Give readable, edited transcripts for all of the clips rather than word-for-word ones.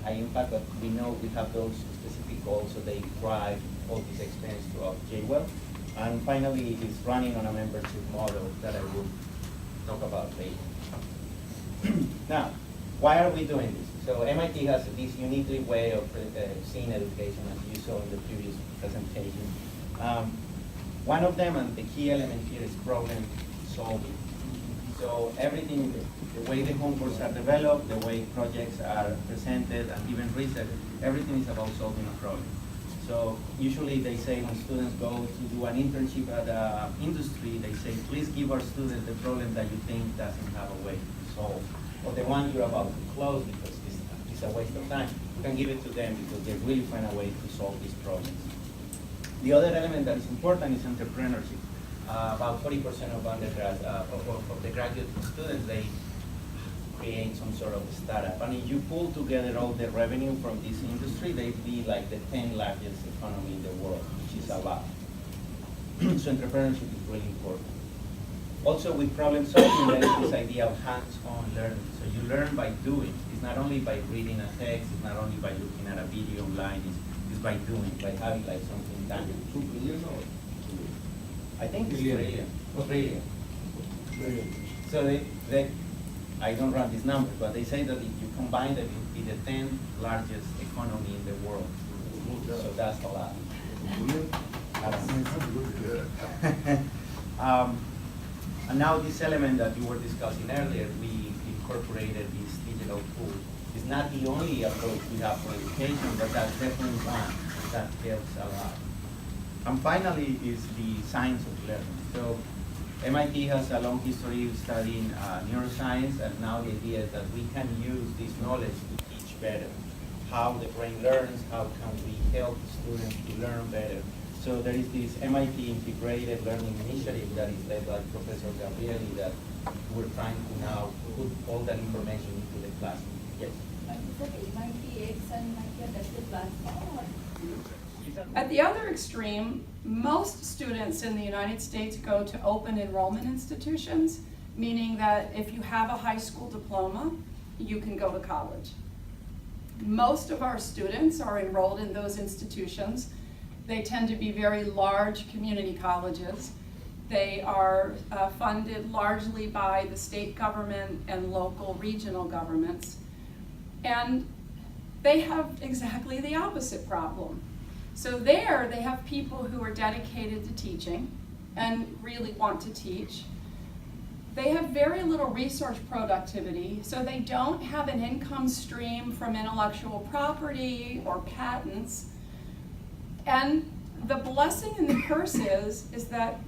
high impact, but we know we have those specific goals, so they drive all this expense throughout JWell. And finally, it's running on a membership model that I will talk about later. Now, why are we doing this? So MIT has this unique way of seeing education, as you saw in the previous presentation. One of them, and the key element here, is problem solving. So everything, the way the homeworks are developed, the way projects are presented, and even research, everything is about solving a problem. So usually they say when students go to do an internship at an industry, they say, please give our students the problem that you think doesn't have a way to solve, or the one you're about to close because it's a waste of time. You can give it to them because they really find a way to solve these problems. The other element that is important is entrepreneurship. About 40% of undergrads, of the graduate students, they create some sort of startup. And if you pull together all the revenue from this industry, they'd be like the 10th largest economy in the world, which is a lot. So entrepreneurship is really important. Also with problem solving, there is this idea of hands-on learning. So you learn by doing. It's not only by reading a text, it's not only by looking at a video online, it's by doing, by having like something tangible. 2 billion or 2 billion? I think it's Billion. trillion. Billion. So they, I don't run these numbers, but they say that if you combine them, it would be the 10th largest economy in the world. So that's a lot. And now this element that you were discussing earlier, we incorporated this digital tool. It's not the only approach we have for education, but that's definitely one that helps a lot. And finally is the science of learning. So MIT has a long history of studying neuroscience, and now the idea is that we can use this knowledge to teach better. How the brain learns, how can we help students to learn better. So there is this MIT Integrated Learning Initiative that is led by Professor Gabrieli that we're trying to now put all that information into the classroom. Yes? At the other extreme, most students in the United States go to open enrollment institutions, meaning that if you have a high school diploma, you can go to college. Most of our students are enrolled in those institutions. They tend to be very large community colleges. They are funded largely by the state government and local regional governments. And they have exactly the opposite problem. So there, they have people who are dedicated to teaching and really want to teach. They have very little research productivity, so they don't have an income stream from intellectual property or patents. And the blessing and the curse is that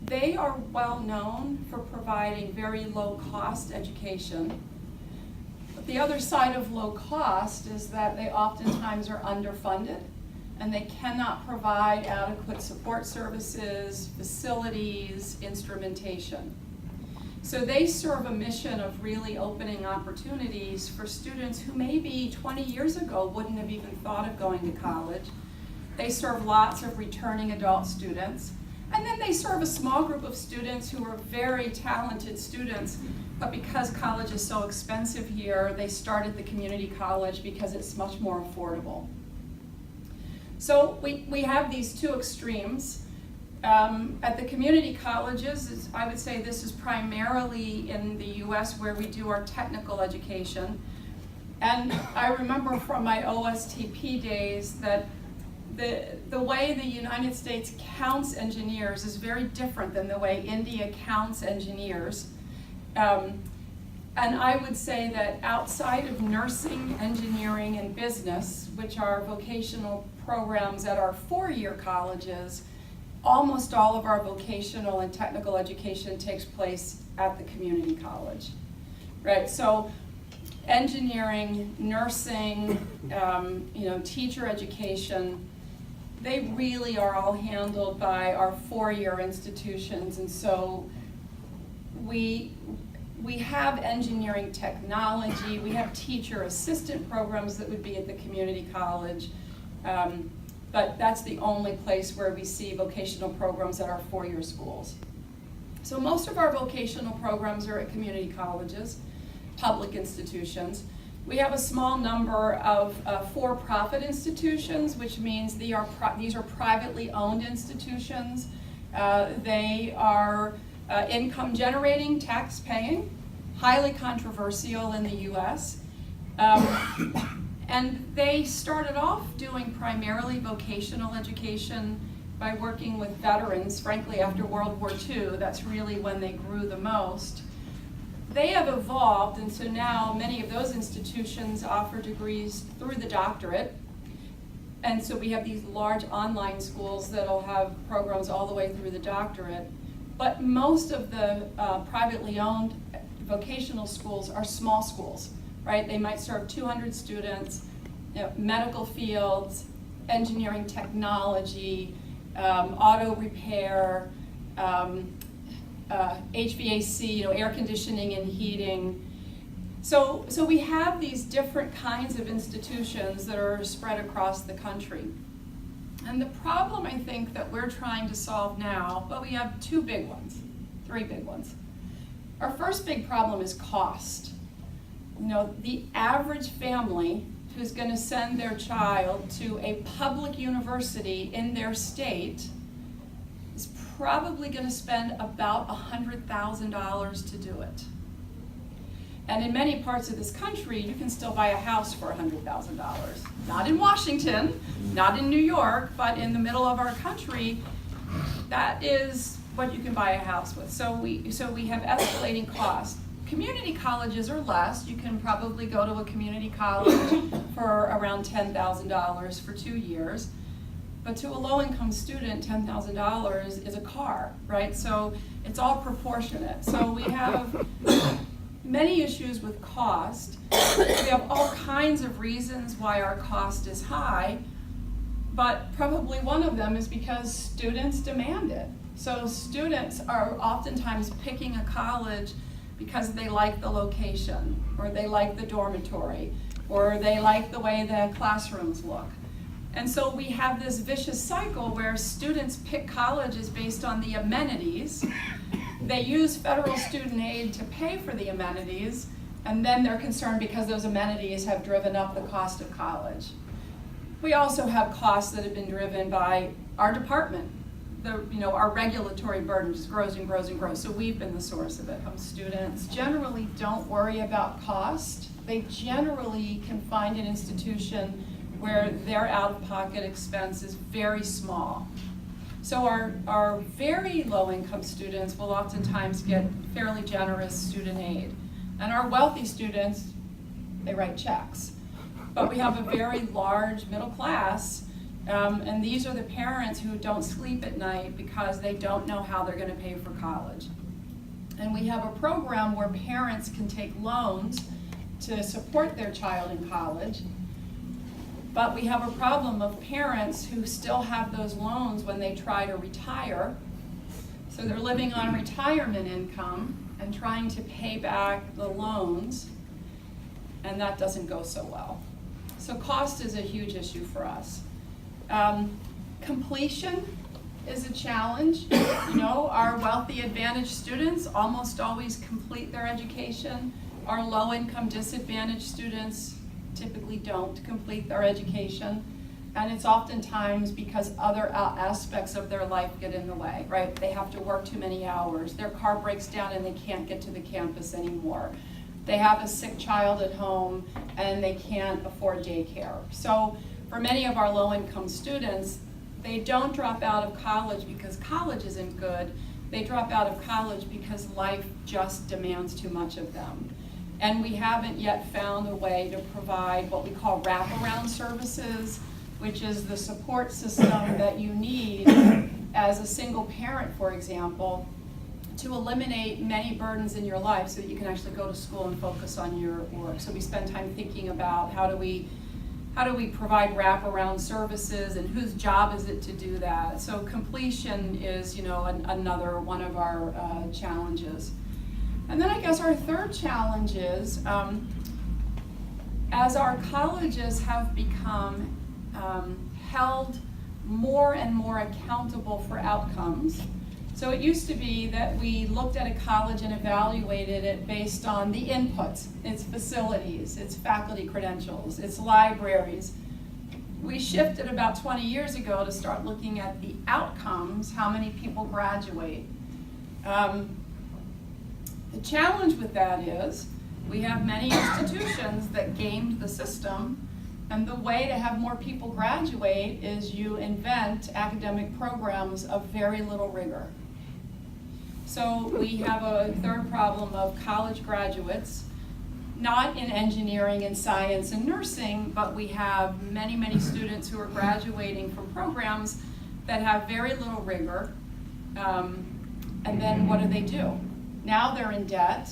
they are well known for providing very low cost education. But the other side of low cost is that they oftentimes are underfunded and they cannot provide adequate support services, facilities, instrumentation. So they serve a mission of really opening opportunities for students who maybe 20 years ago wouldn't have even thought of going to college. They serve lots of returning adult students. And then they serve a small group of students who are very talented students, but because college is so expensive here, they started the community college because it's much more affordable. So we have these two extremes. At the community colleges, I would say this is primarily in the US where we do our technical education. And I remember from my OSTP days that the way the United States counts engineers is very different than the way India counts engineers. And I would say that outside of nursing, engineering, and business, which are vocational programs at our four-year colleges, almost all of our vocational and technical education takes place at the community college, right? So engineering, nursing, teacher education, they really are all handled by our four-year institutions. And so we have engineering technology, we have teacher assistant programs that would be at the community college, but that's the only place where we see vocational programs at our four-year schools. So most of our vocational programs are at community colleges, public institutions. We have a small number of for-profit institutions, which means these are privately owned institutions. They are income generating, tax paying, highly controversial in the US. And they started off doing primarily vocational education by working with veterans. Frankly, after World War II, that's really when they grew the most. They have evolved, and so now many of those institutions offer degrees through the doctorate. And so we have these large online schools that'll have programs all the way through the doctorate. But most of the privately owned vocational schools are small schools, right? They might serve 200 students, medical fields, engineering technology, auto repair, HVAC, air conditioning and heating. So we have these different kinds of institutions that are spread across the country. And the problem, I think, that we're trying to solve now, well, we have three big ones. Our first big problem is cost. The average family who's going to send their child to a public university in their state is probably going to spend about $100,000 to do it. And in many parts of this country, you can still buy a house for $100,000. Not in Washington, not in New York, but in the middle of our country, that is what you can buy a house with. So we have escalating costs. Community colleges are less. You can probably go to a community college for around $10,000 for 2 years. But to a low-income student, $10,000 is a car, right? So it's all proportionate. So we have many issues with cost. We have all kinds of reasons why our cost is high, but probably one of them is because students demand it. So students are oftentimes picking a college because they like the location, or they like the dormitory, or they like the way the classrooms look. And so we have this vicious cycle where students pick colleges based on the amenities. They use federal student aid to pay for the amenities, and then they're concerned because those amenities have driven up the cost of college. We also have costs that have been driven by our department. Our regulatory burden just grows and grows and grows, so we've been the source of it. Students generally don't worry about cost. They generally can find an institution where their out-of-pocket expense is very small. So our very low-income students will oftentimes get fairly generous student aid. And our wealthy students, they write checks. But we have a very large middle class, and these are the parents who don't sleep at night because they don't know how they're gonna pay for college. And we have a program where parents can take loans to support their child in college. But we have a problem of parents who still have those loans when they try to retire. So they're living on retirement income and trying to pay back the loans, and that doesn't go so well. So cost is a huge issue for us. Completion is a challenge. Our wealthy advantaged students almost always complete their education. Our low-income disadvantaged students typically don't complete their education, and it's oftentimes because other aspects of their life get in the way, right? They have to work too many hours, their car breaks down and they can't get to the campus anymore. They have a sick child at home and they can't afford daycare. So for many of our low-income students, they don't drop out of college because college isn't good. They drop out of college because life just demands too much of them. And we haven't yet found a way to provide what we call wraparound services, which is the support system that you need as a single parent, for example, to eliminate many burdens in your life so that you can actually go to school and focus on your work. So we spend time thinking about how do we provide wraparound services and whose job is it to do that. So completion is another one of our challenges. And then I guess our third challenge is, as our colleges have become held more and more accountable for outcomes, So it used to be that we looked at a college and evaluated it based on the inputs, its facilities, its faculty credentials, its libraries. We shifted about 20 years ago to start looking at the outcomes, how many people graduate. The challenge with that is we have many institutions that gamed the system, and the way to have more people graduate is you invent academic programs of very little rigor. So we have a third problem of college graduates, not in engineering and science and nursing, but we have many, many students who are graduating from programs that have very little rigor. And then what do? Now they're in debt.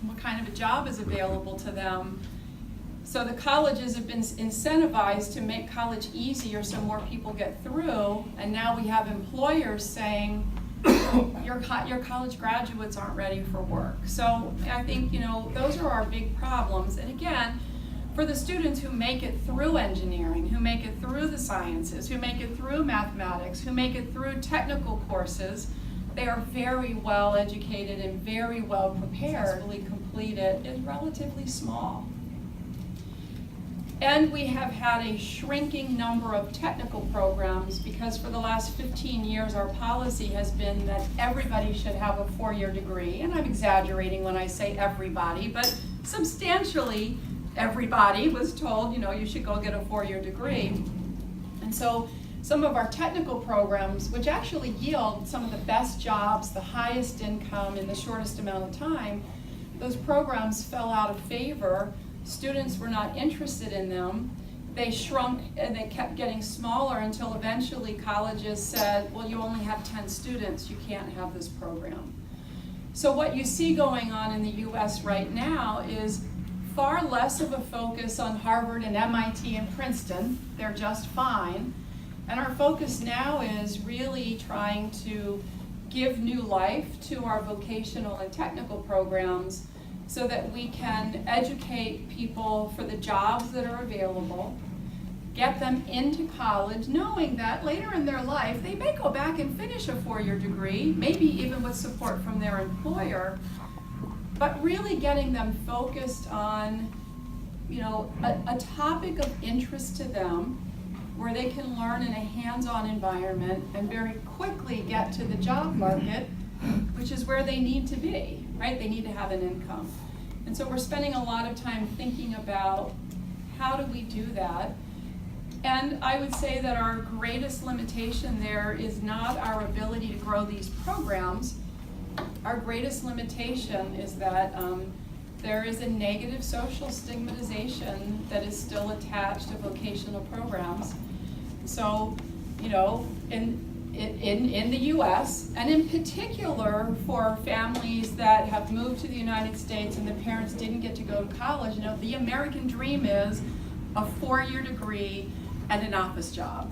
What kind of a job is available to them? So the colleges have been incentivized to make college easier so more people get through, and now we have employers saying, your college graduates aren't ready for work. So I think, those are our big problems. And again, for the students who make it through engineering, who make it through the sciences, who make it through mathematics, who make it through technical courses, they are very well educated and very well prepared. Successfully completed is relatively small. And we have had a shrinking number of technical programs because for the last 15 years our policy has been that everybody should have a 4-year degree. And I'm exaggerating when I say everybody, but substantially everybody was told, you should go get a 4-year degree. And so some of our technical programs, which actually yield some of the best jobs, the highest income in the shortest amount of time, those programs fell out of favor. Students were not interested in them. They shrunk and they kept getting smaller until eventually colleges said, well, you only have 10 students, you can't have this program. So what you see going on in the US right now is far less of a focus on Harvard and MIT and Princeton. They're just fine. And our focus now is really trying to give new life to our vocational and technical programs so that we can educate people for the jobs that are available, get them into college, knowing that later in their life they may go back and finish a 4-year degree, maybe even with support from their employer, but really getting them focused on a topic of interest to them where they can learn in a hands-on environment and very quickly get to the job market, which is where they need to be, right? They need to have an income. And so we're spending a lot of time thinking about how do we do that. And I would say that our greatest limitation there is not our ability to grow these programs. Our greatest limitation is that there is a negative social stigmatization that is still attached to vocational programs. So, in the US, and in particular for families that have moved to the United States and the parents didn't get to go to college, the American dream is a 4-year degree and an office job.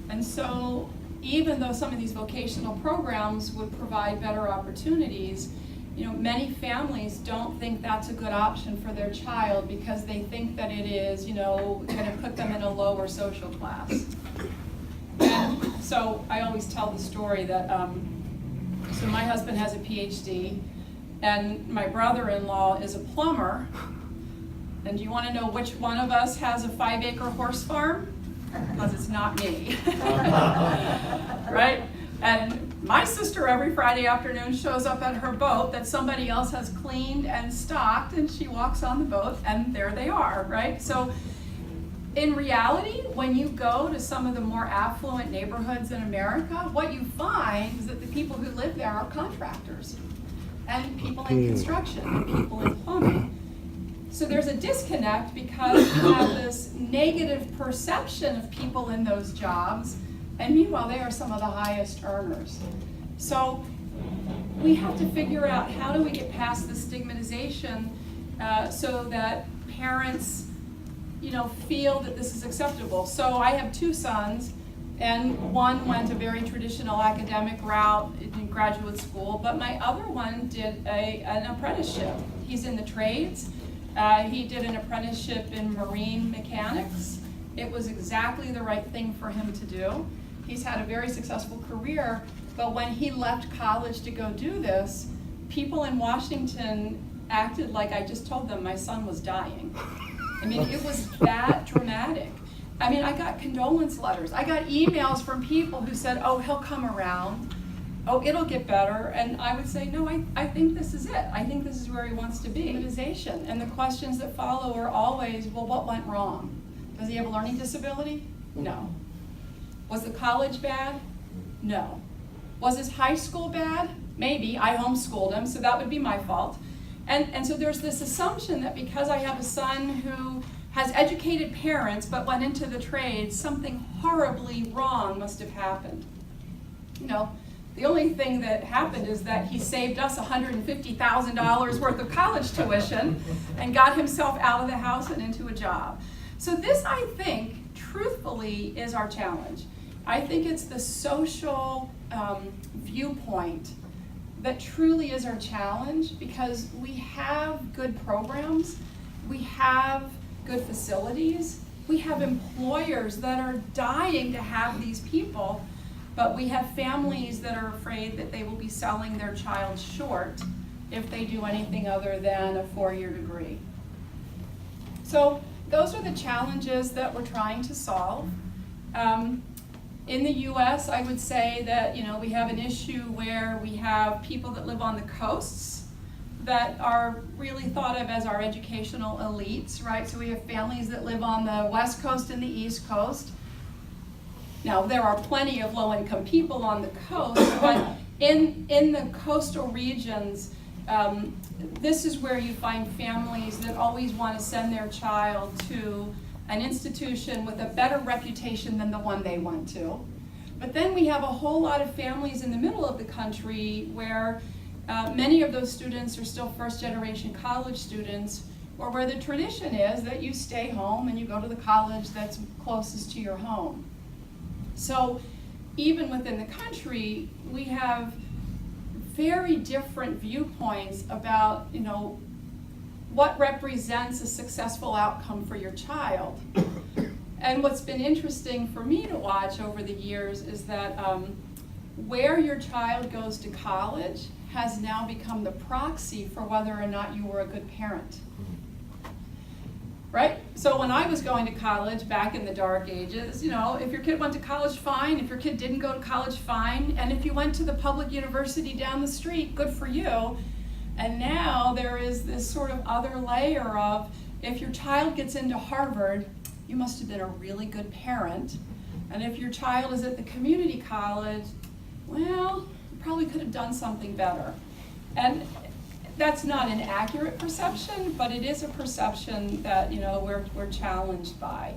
And so even though some of these vocational programs would provide better opportunities, many families don't think that's a good option for their child because they think that it is, going to put them in a lower social class. And so I always tell the story that, so my husband has a PhD and my brother-in-law is a plumber. And do you want to know which one of us has a 5-acre horse farm? Because it's not me, right? And my sister every Friday afternoon shows up at her boat that somebody else has cleaned and stocked, and she walks on the boat, and there they are, right? So in reality, when you go to some of the more affluent neighborhoods in America, what you find is that the people who live there are contractors, and people in construction, and people in plumbing. So there's a disconnect because you have this negative perception of people in those jobs, and meanwhile they are some of the highest earners. So we have to figure out how do we get past the stigmatization so that parents feel that this is acceptable. So I have 2 sons, and one went a very traditional academic route in graduate school, but my other one did an apprenticeship. He's in the trades. He did an apprenticeship in marine mechanics. It was exactly the right thing for him to do. He's had a very successful career, but when he left college to go do this, people in Washington acted like I just told them my son was dying. I mean, it was that dramatic. I mean, I got condolence letters. I got emails from people who said, oh, he'll come around. Oh, it'll get better. And I would say, no, I think this is it. I think this is where he wants to be. And the questions that follow are always, well, what went wrong? Does he have a learning disability? No. Was the college bad? No. Was his high school bad? Maybe. I homeschooled him, so that would be my fault. And so there's this assumption that because I have a son who has educated parents but went into the trades, something horribly wrong must have happened. You know, the only thing that happened is that he saved us $150,000 worth of college tuition and got himself out of the house and into a job. So this, I think, truthfully, is our challenge. I think it's the social viewpoint that truly is our challenge, because we have good programs, we have good facilities, we have employers that are dying to have these people, but we have families that are afraid that they will be selling their child short if they do anything other than a 4-year degree. So those are the challenges that we're trying to solve. In the US, I would say that, you know, we have an issue where we have people that live on the coasts that are really thought of as our educational elites, right? So we have families that live on the West Coast and the East Coast. Now, there are plenty of low-income people on the coast, but in the coastal regions, this is where you find families that always want to send their child to an institution with a better reputation than the one they went to. But then we have a whole lot of families in the middle of the country where many of those students are still first-generation college students, or where the tradition is that you stay home and you go to the college that's closest to your home. So even within the country, we have very different viewpoints about, you know, what represents a successful outcome for your child. And what's been interesting for me to watch over the years is that where your child goes to college has now become the proxy for whether or not you were a good parent. Right? So when I was going to college back in the dark ages, you know, if your kid went to college, fine. If your kid didn't go to college, fine. And if you went to the public university down the street, good for you. And now there is this sort of other layer of, if your child gets into Harvard, you must have been a really good parent. And if your child is at the community college, well, you probably could have done something better. And that's not an accurate perception, but it is a perception that, you know, we're challenged by.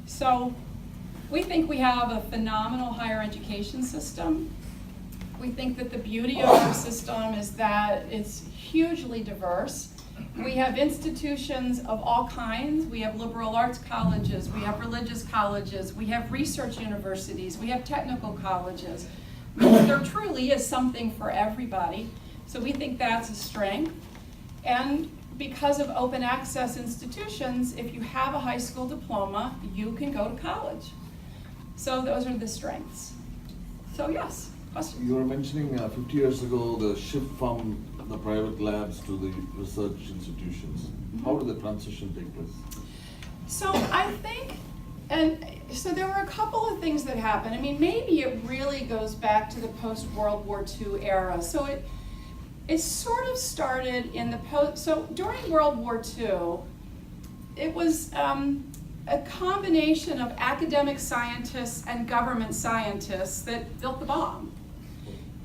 So we think we have a phenomenal higher education system. We think that the beauty of our system is that it's hugely diverse. We have institutions of all kinds. We have liberal arts colleges, we have religious colleges, we have research universities, we have technical colleges. There truly is something for everybody. So we think that's a strength. And because of open access institutions, if you have a high school diploma, you can go to college. So those are the strengths. So yes, questions? You were mentioning 50 years ago the shift from the private labs to the research institutions. Mm-hmm. How did the transition take place? So I think, and so there were a couple of things that happened. I mean, maybe it really goes back to the post-World War II era. So it sort of started in the so during World War II, it was a combination of academic scientists and government scientists that built the bomb.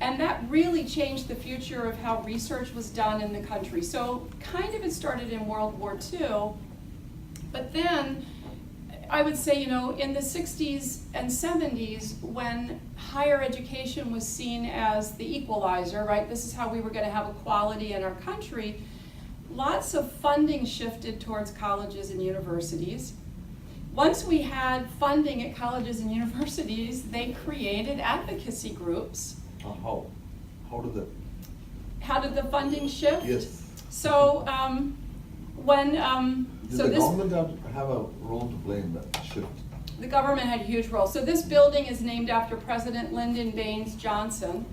And that really changed the future of how research was done in the country. So kind of it started in World War II, but then I would say, you know, in the 60s and 70s, when higher education was seen as the equalizer, right? This is how we were going to have equality in our country. Lots of funding shifted towards colleges and universities. Once we had funding at colleges and universities, they created advocacy groups. How did that? How did the funding shift? Yes. So when Did the government have a role to play in that shift? the government had a huge role. So this building is named after President Lyndon Baines Johnson.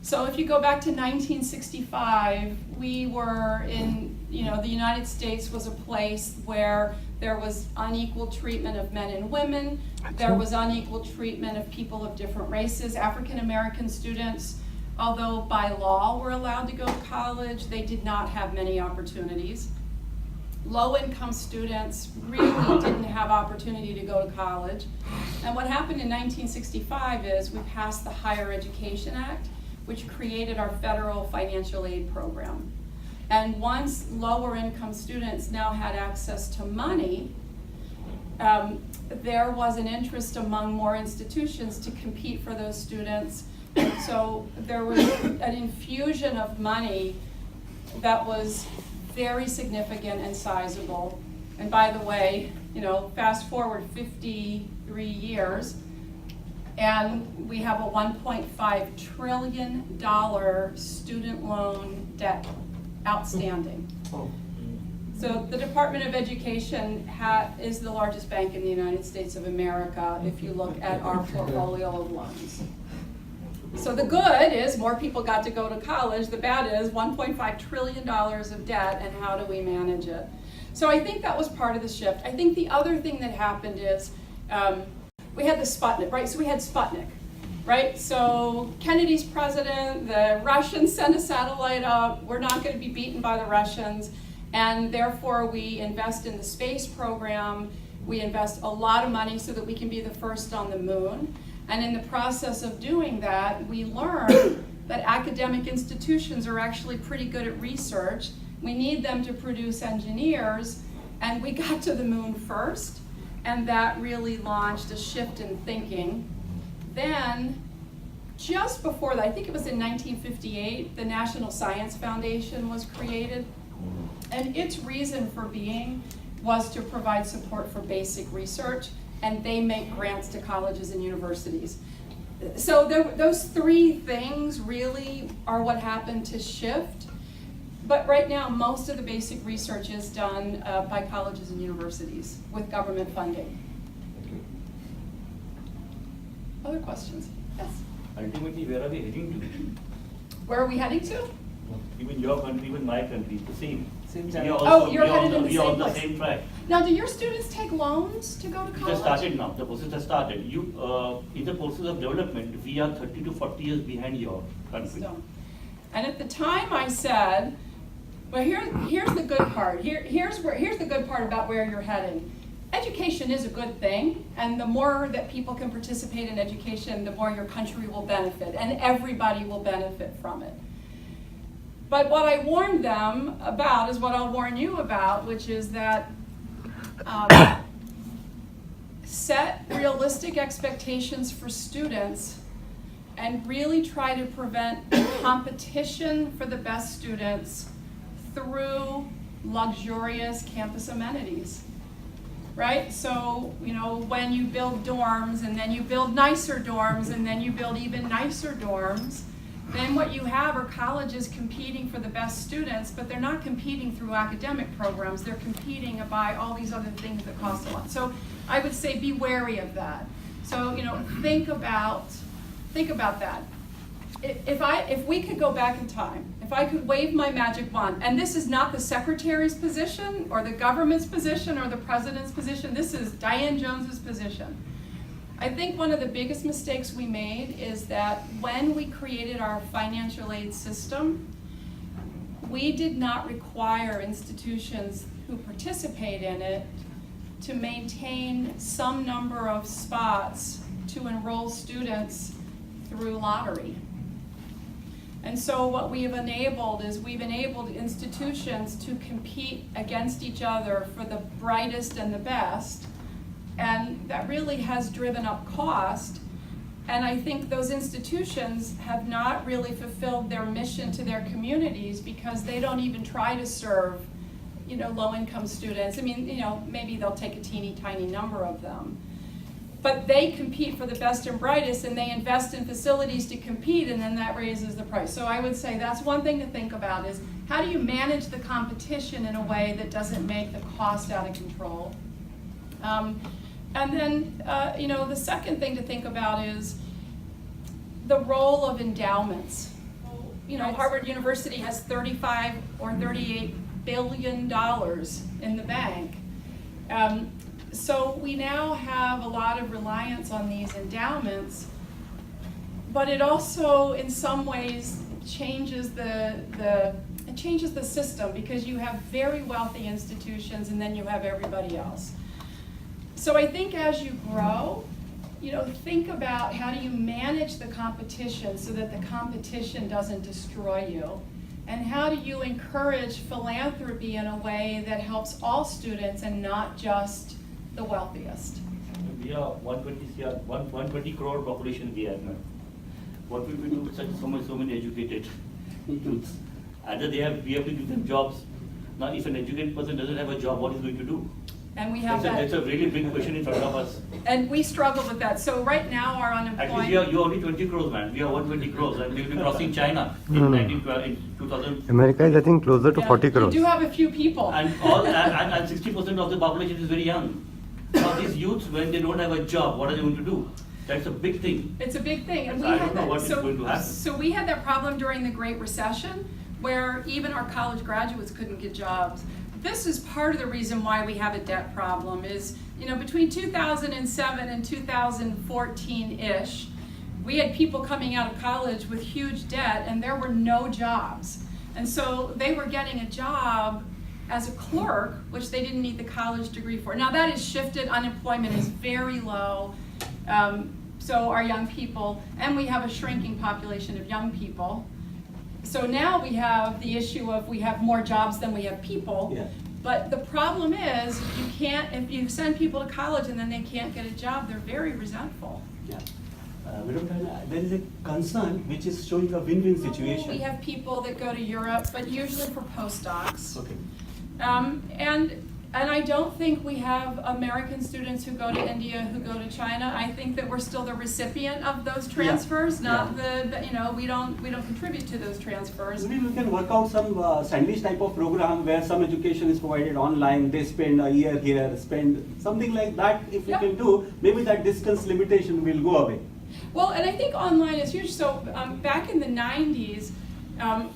So if you go back to 1965, we were in, the United States was a place where there was unequal treatment of men and women. There was unequal treatment of people of different races. African American students, although by law were allowed to go to college, they did not have many opportunities. Low-income students really didn't have opportunity to go to college. And what happened in 1965 is we passed the Higher Education Act, which created our federal financial aid program. And once lower-income students now had access to money, there was an interest among more institutions to compete for those students. And so there was an infusion of money that was very significant and sizable. And by the way, fast forward 53 years, and we have a $1.5 trillion student loan debt outstanding. So the Department of Education is the largest bank in the United States of America if you look at our portfolio of loans. So the good is more people got to go to college. The bad is $1.5 trillion of debt, and how do we manage it? So I think that was part of the shift. I think the other thing that happened is we had the Sputnik, right? So we had Sputnik, right? So Kennedy's president, the Russians sent a satellite up. We're not going to be beaten by the Russians, and therefore we invest in the space program. We invest a lot of money so that we can be the first on the moon. And in the process of doing that, we learned that academic institutions are actually pretty good at research. We need them to produce engineers, and we got to the moon first, and that really launched a shift in thinking. Then, just before that, I think it was in 1958, the National Science Foundation was created, and its reason for being was to provide support for basic research, and they make grants to colleges and universities. So those three things really are what happened to shift. But right now, most of the basic research is done by colleges and universities with government funding. Other questions? Yes? Ultimately, where are we heading to? Where are we heading to? Even your country, even my country, the same. Same Oh, you're headed in the we are same on the place. same track. Now, do your students take loans to go to It has college? started now. The process has started. In the process of development, we are 30 to 40 years behind your country. So, and at the time I said, well, here's the good part. Here's the good part about where you're heading. Education is a good thing, and the more that people can participate in education, the more your country will benefit, and everybody will benefit from it. But what I warned them about is what I'll warn you about, which is that set realistic expectations for students and really try to prevent competition for the best students through luxurious campus amenities, right? So, when you build dorms and then you build nicer dorms and then you build even nicer dorms, then what you have are colleges competing for the best students, but they're not competing through academic programs. They're competing by all these other things that cost a lot. So I would say be wary of that. So, think about that. If we could go back in time, if I could wave my magic wand, and this is not the secretary's position or the government's position or the president's position, this is Diane Jones's position. I think one of the biggest mistakes we made is that when we created our financial aid system, we did not require institutions who participate in it to maintain some number of spots to enroll students through lottery. And so what we have enabled is we've enabled institutions to compete against each other for the brightest and the best. And that really has driven up cost. And I think those institutions have not really fulfilled their mission to their communities because they don't even try to serve, low-income students. I mean, maybe they'll take a teeny tiny number of them. But they compete for the best and brightest, and they invest in facilities to compete, and then that raises the price. So I would say that's one thing to think about is how do you manage the competition in a way that doesn't make the cost out of control? And then, the second thing to think about is the role of endowments. Harvard University has $35 or $38 billion in the bank. So we now have a lot of reliance on these endowments, but it also, in some ways, changes the system, because you have very wealthy institutions and then you have everybody else. So I think as you grow, think about how do you manage the competition so that the competition doesn't destroy you, and how do you encourage philanthropy in a way that helps all students and not just the wealthiest. We are 120 crore population we have now. What will we do with so many educated youths? Either we have to give them jobs. Now, if an educated person doesn't have a job, what is going to do? And we have That's a really big question in front of us. And we struggle with that. So right now our At unemployment. least you're only 20 crores, man. We are 120 crores, and we'll be crossing China in 2000. America is, I think, closer to 40 crores. We do have a few people. And 60% of the population is very young. Now these youths, when they don't have a job, what are they going to do? That's a big thing. It's a big thing. And I don't know what is going to happen. So we had that problem during the Great Recession, where even our college graduates couldn't get jobs. This is part of the reason why we have a debt problem is, between 2007 and 2014-ish, we had people coming out of college with huge debt and there were no jobs. And so they were getting a job as a clerk, which they didn't need the college degree for. Now that has shifted, unemployment is very low. So our young people, and we have a shrinking population of young people. So now we have the issue of we have more jobs than we have people. Yeah. But the problem is, if you send people to college and then they can't get a job, they're very resentful. Yeah. Madam Prime, there is a concern which is showing a win-win situation. We have people that go to Europe, but usually for postdocs. Okay. And I don't think we have American students who go to India, who go to China. I think that we're still the recipient of those transfers, not we don't contribute to those transfers. Maybe we can work out some sandwich type of program where some education is provided online, they spend a year here, spend something like that. If we can do, maybe that distance limitation will go away. Well, and I think online is huge. So back in the 90s,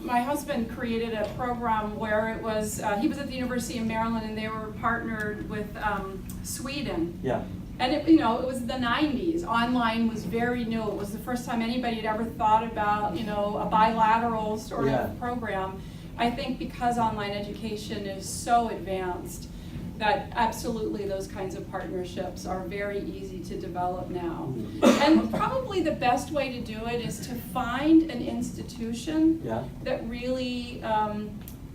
my husband created a program where it was, he was at the University of Maryland and they were partnered with Sweden. Yeah. And it was the 90s. Online was very new. It was the first time anybody had ever thought about, a bilateral sort of program. I think because online education is so advanced, that absolutely those kinds of partnerships are very easy to develop now. And probably the best way to do it is to find an institution that really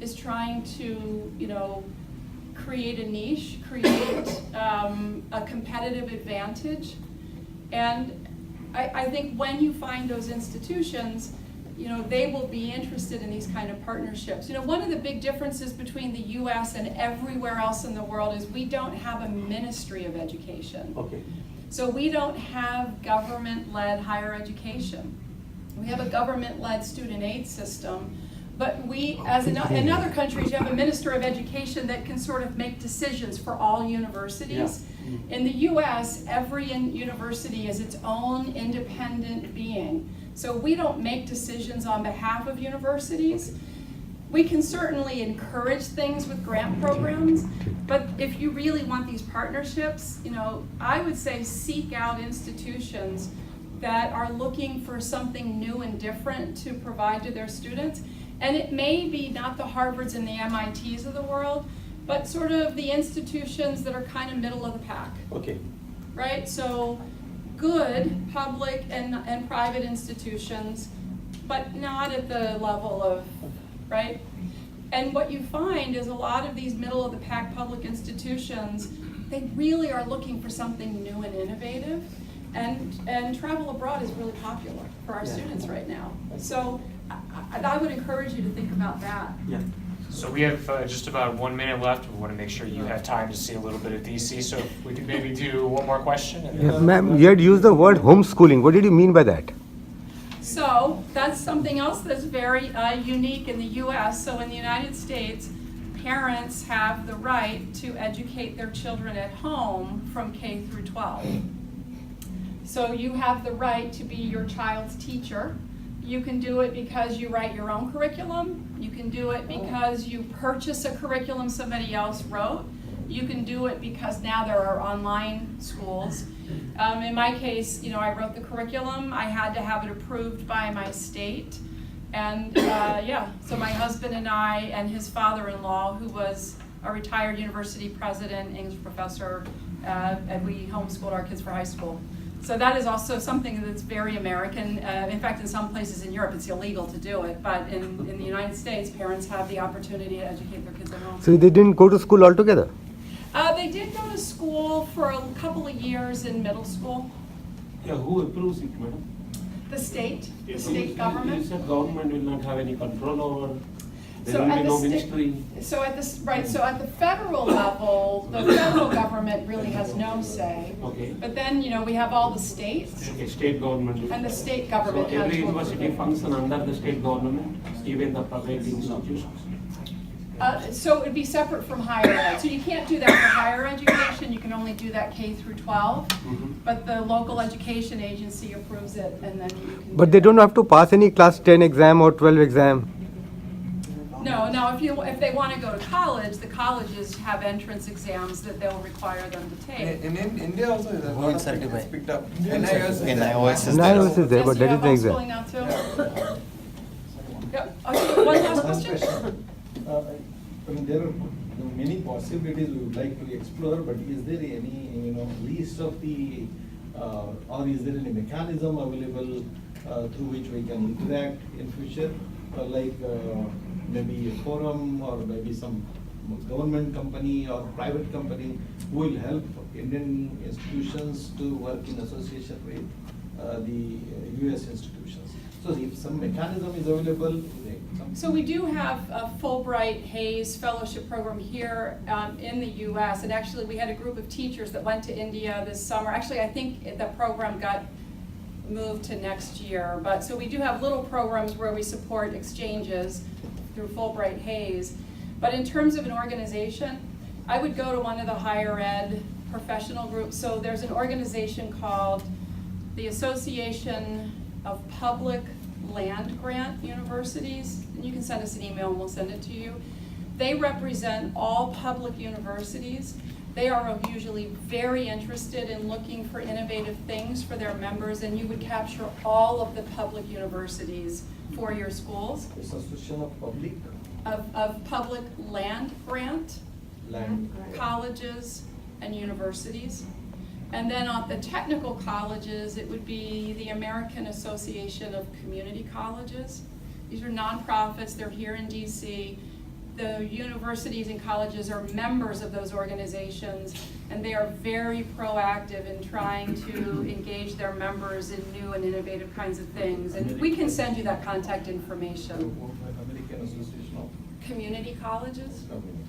is trying to, create a niche, create a competitive advantage. And I think when you find those institutions, they will be interested in these kind of partnerships. One of the big differences between the US and everywhere else in the world is we don't have a Ministry of Education. Okay. So we don't have government-led higher education. We have a government-led student aid system, but we, as in other countries, you have a Minister of Education that can sort of make decisions for all universities. In the US, every university is its own independent being. So we don't make decisions on behalf of universities. We can certainly encourage things with grant programs, but if you really want these partnerships, I would say seek out institutions that are looking for something new and different to provide to their students. And it may be not the Harvards and the MITs of the world, but sort of the institutions that are kind of middle of the pack. Okay. Right? So good public and private institutions, but not at the level of, right? And what you find is a lot of these middle of the pack public institutions, they really are looking for something new and innovative. And travel abroad is really popular for our students right now. So I would encourage you to think about that. Yeah. So we have just about 1 minute left. We want to make sure you have time to see a little bit of DC. So if we could maybe do one more question. And then Ma'am, you had used the word homeschooling. What did you mean by that? So that's something else that's very unique in the US. So in the United States, parents have the right to educate their children at home from K through 12. So you have the right to be your child's teacher. You can do it because you write your own curriculum. You can do it because you purchase a curriculum somebody else wrote. You can do it because now there are online schools. In my case, I wrote the curriculum. I had to have it approved by my state. And so my husband and I and his father-in-law, who was a retired university president, English professor, and we homeschooled our kids for high school. So that is also something that's very American. In fact, in some places in Europe, it's illegal to do it. But in the United States, parents have the opportunity to educate their kids at home. So they didn't go to school altogether? They did go to school for a couple of years in middle school. Yeah, who approves it, madam? The state You government. said government will not have any control over, there So will at be the no sta- ministry. So at the federal level, the federal government really has no say. Okay. But then, we have all the states, Okay, state government. will- and the state So government has every to university approve. function under the state government, even the public institutions. So it'd be separate from higher ed. So you can't do that for higher education, you can only do that K through 12. But the local education agency approves it, and then you can. But they don't have to pass any class 10 exam or 12 exam. No, if they want to go to college, the colleges have entrance exams that they'll require them to take. In India also, there's a lot of things certified. picked up. NIOS NIOS is NIOS is there, Yes, but you that have is the exam. homeschooling now too? Yep, okay, one last question? I mean, there are many possibilities we would like to explore, but is there any, list of the, or is there any mechanism available through which we can interact in future? Maybe a forum or maybe some government company or private company who will help Indian institutions to work in association with the US institutions. So if some mechanism is available, So we do have a Fulbright Hayes Fellowship Program here in the US, and actually we had a group of teachers that went to India this summer. Actually, I think the program got moved to next year, but so we do have little programs where we support exchanges through Fulbright Hayes. But in terms of an organization, I would go to one of the higher ed professional groups. So there's an organization called the Association of Public Land Grant Universities. And you can send us an email and we'll send it to you. They represent all public universities. They are usually very interested in looking for innovative things for their members, and you would capture all of the public universities for your schools. Association of Public Of public land grant, Land colleges and universities. And then on the technical colleges, it would be the American Association of Community Colleges. These are nonprofits, they're here in DC. The universities and colleges are members of those organizations, and they are very proactive in trying to engage their members in new and innovative kinds of things. And we can send you that contact information. American Association of Community colleges? Community.